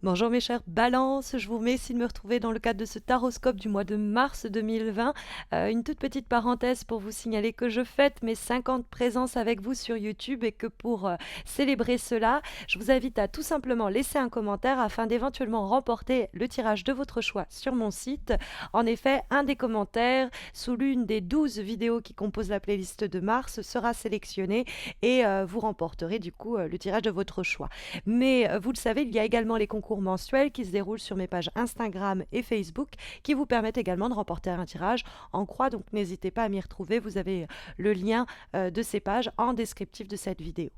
Bonjour mes chers balances, je vous remercie de me retrouver dans le cadre de ce taroscope du mois de mars 2020. Une toute petite parenthèse pour vous signaler que je fête mes 50 présences avec vous sur YouTube et que pour célébrer cela, je vous invite à tout simplement laisser un commentaire afin d'éventuellement remporter le tirage de votre choix sur mon site. En effet, un des commentaires sous l'une des 12 vidéos qui composent la playlist de mars sera sélectionné et vous remporterez du coup le tirage de votre choix. Mais vous le savez, il y a également les concours mensuels qui se déroulent sur mes pages Instagram et Facebook qui vous permettent également de remporter un tirage en croix. Donc n'hésitez pas à m'y retrouver. Vous avez le lien de ces pages en descriptif de cette vidéo.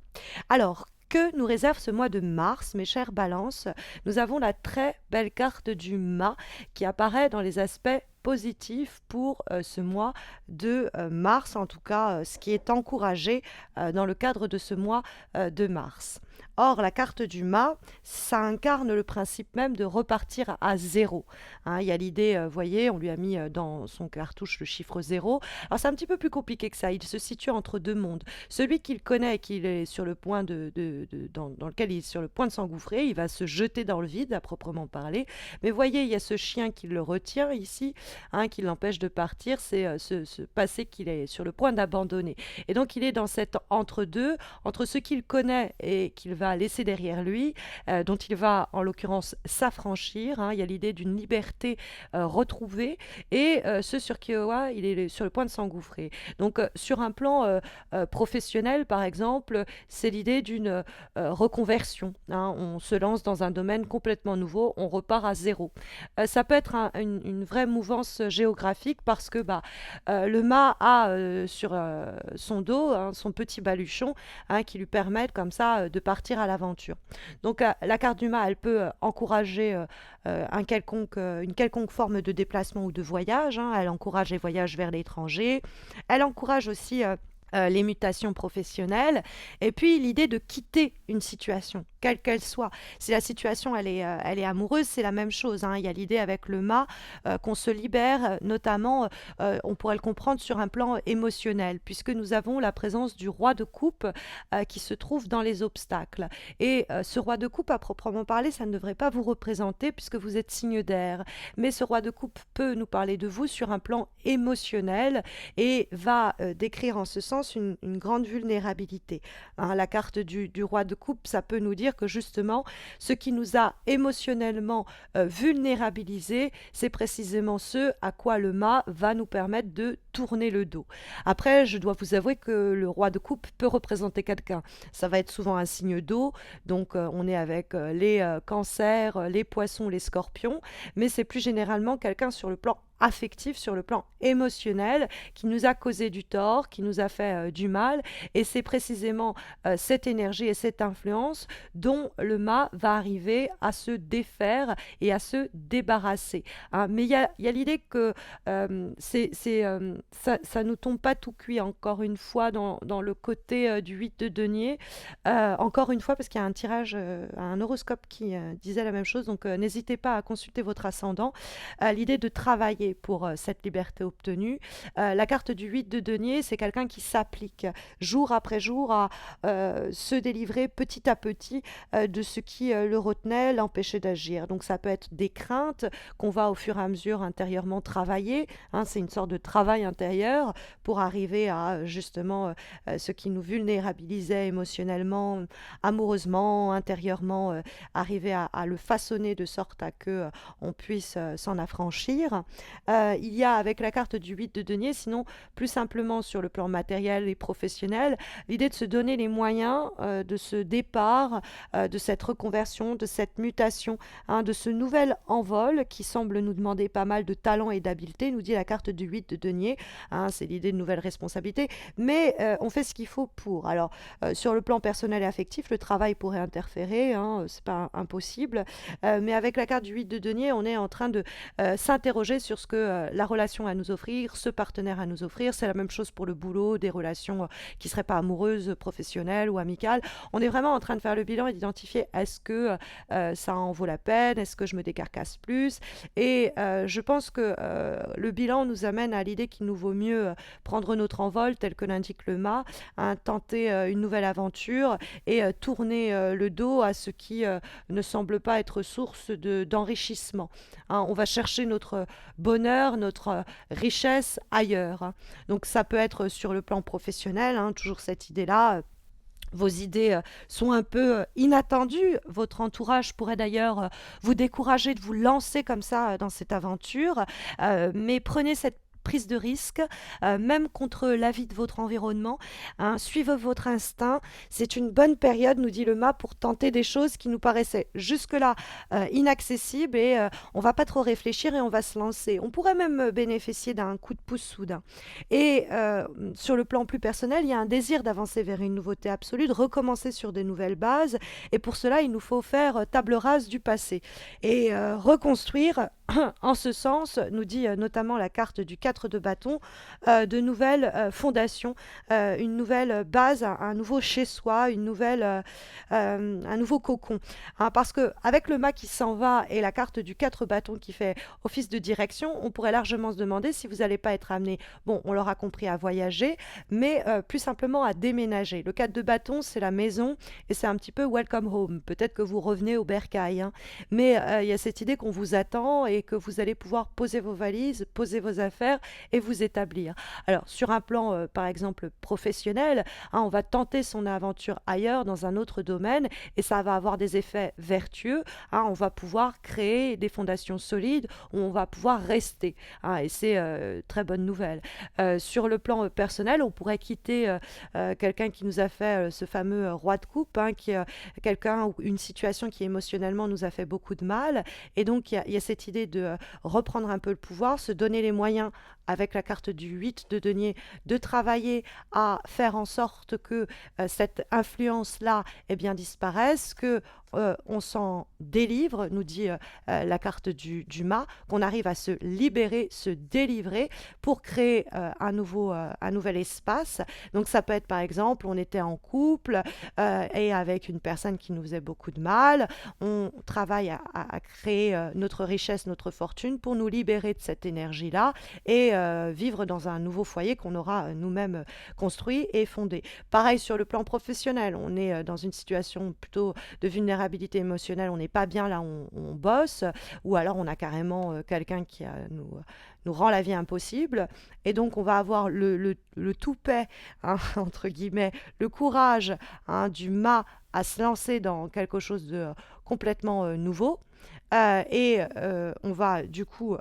Alors, que nous réserve ce mois de mars, mes chères balances? Nous avons la très belle carte du mât qui apparaît dans les aspects positifs pour ce mois de mars, en tout cas ce qui est encouragé dans le cadre de ce mois de mars. Or, la carte du mât, ça incarne le principe même de repartir à zéro. Hein, il y a l'idée, vous voyez, on lui a mis dans son cartouche le chiffre zéro. Alors, c'est un petit peu plus compliqué que ça. Il se situe entre deux mondes. Celui qu'il connaît et qu'il est sur le point dans lequel il est sur le point de s'engouffrer, il va se jeter dans le vide, à proprement parler. Mais voyez, il y a ce chien qui le retient ici, hein, qui l'empêche de partir. C'est ce passé qu'il est sur le point d'abandonner. Et donc, il est dans cet entre-deux, entre ce qu'il connaît et qu'il va laisser derrière lui, dont il va en l'occurrence s'affranchir. Hein. Il y a l'idée d'une liberté retrouvée et ce sur qui il est sur le point de s'engouffrer. Donc sur un plan professionnel, par exemple, c'est l'idée d'une reconversion. Hein. On se lance dans un domaine complètement nouveau, on repart à zéro. Ça peut être une vraie mouvance géographique parce que le mât a sur son dos son petit baluchon, hein, qui lui permettent comme ça de partir à l'aventure. Donc la carte du mât, elle peut encourager une quelconque forme de déplacement ou de voyage. Hein. Elle encourage les voyages vers l'étranger. Elle encourage aussi les mutations professionnelles, et puis l'idée de quitter une situation, quelle qu'elle soit. Si la situation elle est amoureuse, c'est la même chose. Hein. Il y a l'idée avec le mât qu'on se libère, notamment, on pourrait le comprendre sur un plan émotionnel, puisque nous avons la présence du roi de coupe qui se trouve dans les obstacles. Et ce roi de coupe, à proprement parler, ça ne devrait pas vous représenter puisque vous êtes signe d'air. Mais ce roi de coupe peut nous parler de vous sur un plan émotionnel et va décrire en ce sens une grande vulnérabilité. Hein, la carte du roi de coupe, ça peut nous dire que justement, ce qui nous a émotionnellement vulnérabilisés, c'est précisément ce à quoi le mât va nous permettre de tourner le dos. Après, je dois vous avouer que le roi de coupe peut représenter quelqu'un. Ça va être souvent un signe d'eau, donc on est avec les cancers, les poissons, les scorpions, mais c'est plus généralement quelqu'un sur le plan affectif, sur le plan émotionnel, qui nous a causé du tort, qui nous a fait du mal. Et c'est précisément cette énergie et cette influence dont le mât va arriver à se défaire et à se débarrasser. Hein. Mais il y a l'idée que ça nous tombe pas tout cuit, encore une fois, dans le côté du 8 de denier. Encore une fois, parce qu'il y a un tirage, un horoscope qui disait la même chose, donc n'hésitez pas à consulter votre ascendant. L'idée de travailler pour cette liberté obtenue. La carte du 8 de denier, c'est quelqu'un qui s'applique jour après jour à se délivrer petit à petit de ce qui le retenait, l'empêchait d'agir. Donc ça peut être des craintes qu'on va au fur et à mesure intérieurement travailler. Hein, c'est une sorte de travail intérieur pour arriver à justement ce qui nous vulnérabilisait émotionnellement, amoureusement, intérieurement, arriver à le façonner de sorte à que on puisse s'en affranchir. Il y a avec la carte du 8 de denier, sinon plus simplement sur le plan matériel et professionnel, l'idée de se donner les moyens de ce départ, de cette reconversion, de cette mutation, hein, de ce nouvel envol qui semble nous demander pas mal de talent et d'habileté, nous dit la carte du 8 de denier. Hein, c'est l'idée de nouvelles responsabilités, mais on fait ce qu'il faut pour. Alors, sur le plan personnel et affectif, le travail pourrait interférer, hein, c'est pas impossible, mais avec la carte du 8 de denier, on est en train de s'interroger sur ce que la relation à nous offrir, ce partenaire à nous offrir. C'est la même chose pour le boulot, des relations qui ne seraient pas amoureuses, professionnelles ou amicales. On est vraiment en train de faire le bilan et d'identifier est-ce que ça en vaut la peine, est-ce que je me décarcasse plus. Et je pense que le bilan nous amène à l'idée qu'il nous vaut mieux prendre notre envol, tel que l'indique le mât, hein, tenter une nouvelle aventure et tourner le dos à ce qui ne semble pas être source d'enrichissement. Hein. On va chercher notre bonheur, notre richesse ailleurs. Hein. Donc ça peut être sur le plan professionnel, hein, toujours cette idée-là. Vos idées sont un peu inattendues. Votre entourage pourrait d'ailleurs vous décourager de vous lancer comme ça dans cette aventure. Mais prenez cette prise de risque, même contre l'avis de votre environnement. Hein, suivez votre instinct. C'est une bonne période, nous dit le mât, pour tenter des choses qui nous paraissaient jusque-là inaccessibles et on va pas trop réfléchir et on va se lancer. On pourrait même bénéficier d'un coup de pouce soudain. Et sur le plan plus personnel, il y a un désir d'avancer vers une nouveauté absolue, de recommencer sur de nouvelles bases. Et pour cela, il nous faut faire table rase du passé et reconstruire. En ce sens, nous dit notamment la carte du 4 de bâton, de nouvelles fondations, une nouvelle base, un nouveau chez-soi, un nouveau cocon. Hein, parce que avec le mât qui s'en va et la carte du 4 bâton qui fait office de direction, on pourrait largement se demander si vous n'allez pas être amené, bon, on l'aura compris, à voyager, mais plus simplement à déménager. Le 4 de bâton, c'est la maison et c'est un petit peu welcome home. Peut-être que vous revenez au bercail, hein, mais il y a cette idée qu'on vous attend et que vous allez pouvoir poser vos valises, poser vos affaires et vous établir. Alors, sur un plan, par exemple, professionnel, hein, on va tenter son aventure ailleurs, dans un autre domaine, et ça va avoir des effets vertueux. Hein, on va pouvoir créer des fondations solides où on va pouvoir rester. Hein, et c'est très bonne nouvelle. Sur le plan personnel, on pourrait quitter quelqu'un qui nous a fait ce fameux roi de coupe, hein, qui quelqu'un ou une situation qui émotionnellement nous a fait beaucoup de mal. Et donc, il y a cette idée de reprendre un peu le pouvoir, se donner les moyens avec la carte du 8 de denier, de travailler à faire en sorte que cette influence-là eh bien, disparaisse, que on s'en délivre, nous dit la carte du mât, qu'on arrive à se libérer, se délivrer pour créer un nouvel espace. Donc ça peut être par exemple, on était en couple et avec une personne qui nous faisait beaucoup de mal, on travaille à créer notre richesse, notre fortune pour nous libérer de cette énergie-là et vivre dans un nouveau foyer qu'on aura nous-mêmes construit et fondé. Pareil sur le plan professionnel, on est dans une situation plutôt de vulnérabilité émotionnelle, on n'est pas bien là, on bosse, ou alors on a carrément quelqu'un qui nous rend la vie impossible, et donc on va avoir le toupet, hein, entre guillemets, le courage, hein, du mât à se lancer dans quelque chose de complètement nouveau. Et on va du coup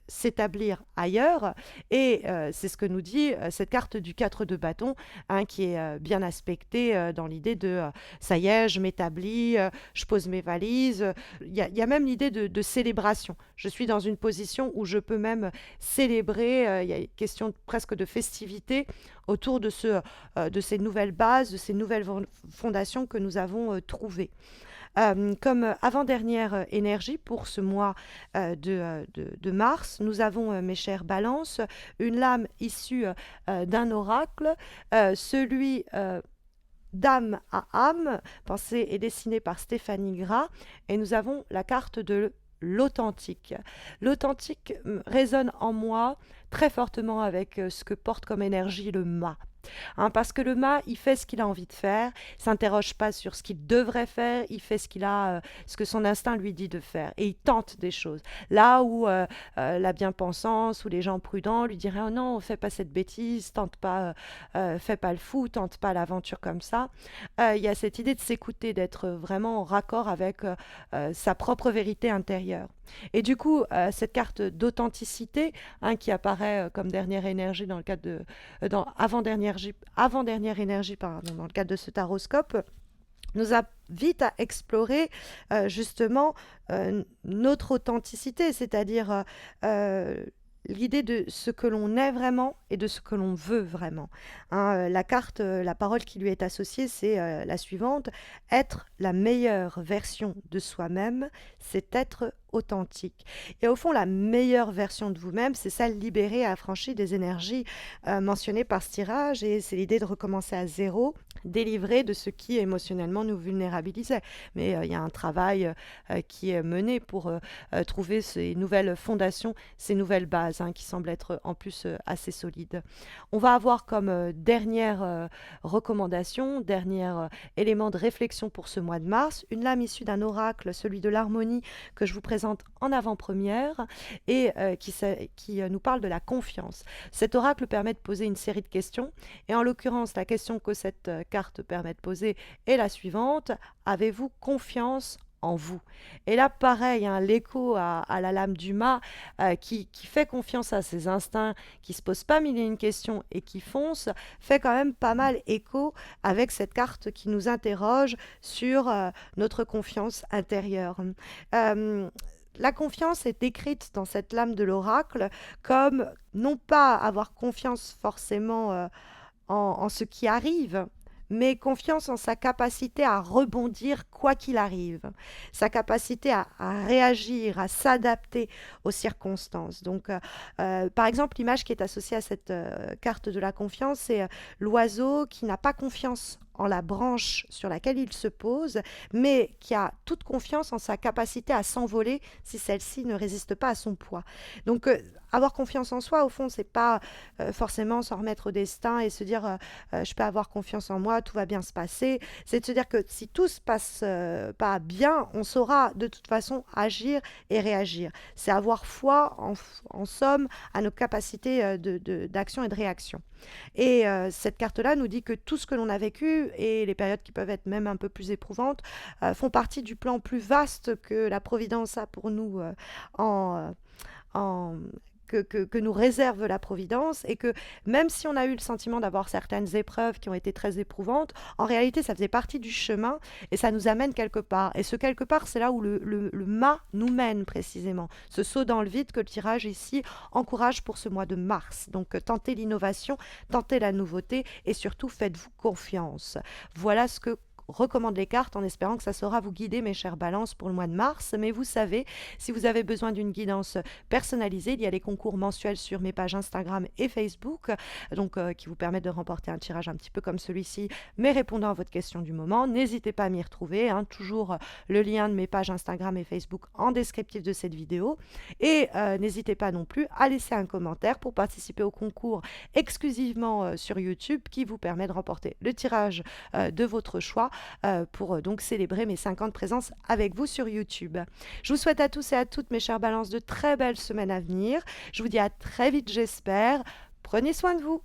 s'établir ailleurs. Et c'est ce que nous dit cette carte du 4 de bâton, hein, qui est bien aspectée dans l'idée de ça y est, je m'établis, je pose mes valises. Il y a même l'idée de célébration. Je suis dans une position où je peux même célébrer. Il y a une question presque de festivité autour de ces nouvelles bases, de ces nouvelles fondations que nous avons trouvées. Comme avant-dernière énergie pour ce mois de mars, nous avons, mes chères balances, une lame issue d'un oracle, celui d'âme à âme, pensé et dessiné par Stéphanie Gras, et nous avons la carte de l'authentique. L'authentique résonne en moi très fortement avec ce que porte comme énergie le mât. Hein, parce que le mât, il fait ce qu'il a envie de faire, il s'interroge pas sur ce qu'il devrait faire, il fait ce que son instinct lui dit de faire, et il tente des choses. Là où la bien-pensance ou les gens prudents lui diraient oh non, fais pas cette bêtise, tente pas, fais pas le fou, tente pas l'aventure comme ça. Il y a cette idée de s'écouter, d'être vraiment en raccord avec sa propre vérité intérieure. Et du coup, cette carte d'authenticité, hein, qui apparaît comme dernière énergie dans le cadre dans avant-dernière énergie pardon, dans le cadre de ce taroscope, nous invite à explorer justement notre authenticité, c'est-à-dire l'idée de ce que l'on est vraiment et de ce que l'on veut vraiment. Hein. La carte, la parole qui lui est associée, c'est la suivante. Être la meilleure version de soi-même, c'est être authentique. Et au fond, la meilleure version de vous-même, c'est ça, libérer, affranchir des énergies mentionnées par ce tirage. Et c'est l'idée de recommencer à zéro, délivrer de ce qui émotionnellement nous vulnérabilisait. Mais il y a un travail qui est mené pour trouver ces nouvelles fondations, ces nouvelles bases hein, qui semblent être en plus assez solides. On va avoir comme dernière recommandation, dernier élément de réflexion pour ce mois de mars, une lame issue d'un oracle, celui de l'harmonie que je vous présente en avant-première et qui nous parle de la confiance. Cet oracle permet de poser une série de questions et en l'occurrence la question que cette carte permet de poser est la suivante. Avez-vous confiance en vous? Et là, pareil, hein, l'écho à la lame du mât qui fait confiance à ses instincts, qui se pose pas mille et une questions et qui fonce, fait quand même pas mal écho avec cette carte qui nous interroge sur notre confiance intérieure. Euh, la confiance est décrite dans cette lame de l'oracle comme non pas avoir confiance forcément en ce qui arrive, mais confiance en sa capacité à rebondir quoi qu'il arrive, sa capacité à réagir, à s'adapter aux circonstances. Donc, par exemple, l'image qui est associée à cette carte de la confiance, c'est l'oiseau qui n'a pas confiance en la branche sur laquelle il se pose, mais qui a toute confiance en sa capacité à s'envoler si celle-ci ne résiste pas à son poids. Donc, avoir confiance en soi, au fond, c'est pas forcément s'en remettre au destin et se dire je peux avoir confiance en moi, tout va bien se passer. C'est de se dire que si tout se passe pas bien, on saura de toute façon agir et réagir. C'est avoir foi, en somme, à nos capacités d'action et de réaction. Et cette carte-là nous dit que tout ce que l'on a vécu et les périodes qui peuvent être même un peu plus éprouvantes font partie du plan plus vaste que la Providence a pour nous en, en que nous réserve la Providence et que même si on a eu le sentiment d'avoir certaines épreuves qui ont été très éprouvantes, en réalité ça faisait partie du chemin et ça nous amène quelque part. Et ce quelque part, c'est là où le mât nous mène précisément. Ce saut dans le vide que le tirage ici encourage pour ce mois de mars. Donc tentez l'innovation, tentez la nouveauté et surtout faites-vous confiance. Voilà ce que recommande les cartes en espérant que ça saura vous guider, mes chères balances, pour le mois de mars. Mais vous savez, si vous avez besoin d'une guidance personnalisée, il y a les concours mensuels sur mes pages Instagram et Facebook, donc qui vous permettent de remporter un tirage un petit peu comme celui-ci, mais répondant à votre question du moment. N'hésitez pas à m'y retrouver, hein, toujours le lien de mes pages Instagram et Facebook en descriptif de cette vidéo. Et n'hésitez pas non plus à laisser un commentaire pour participer au concours exclusivement sur YouTube qui vous permet de remporter le tirage de votre choix pour donc célébrer mes 50 présences avec vous sur YouTube. Je vous souhaite à tous et à toutes, mes chères balances, de très belles semaines à venir. Je vous dis à très vite, j'espère. Prenez soin de vous.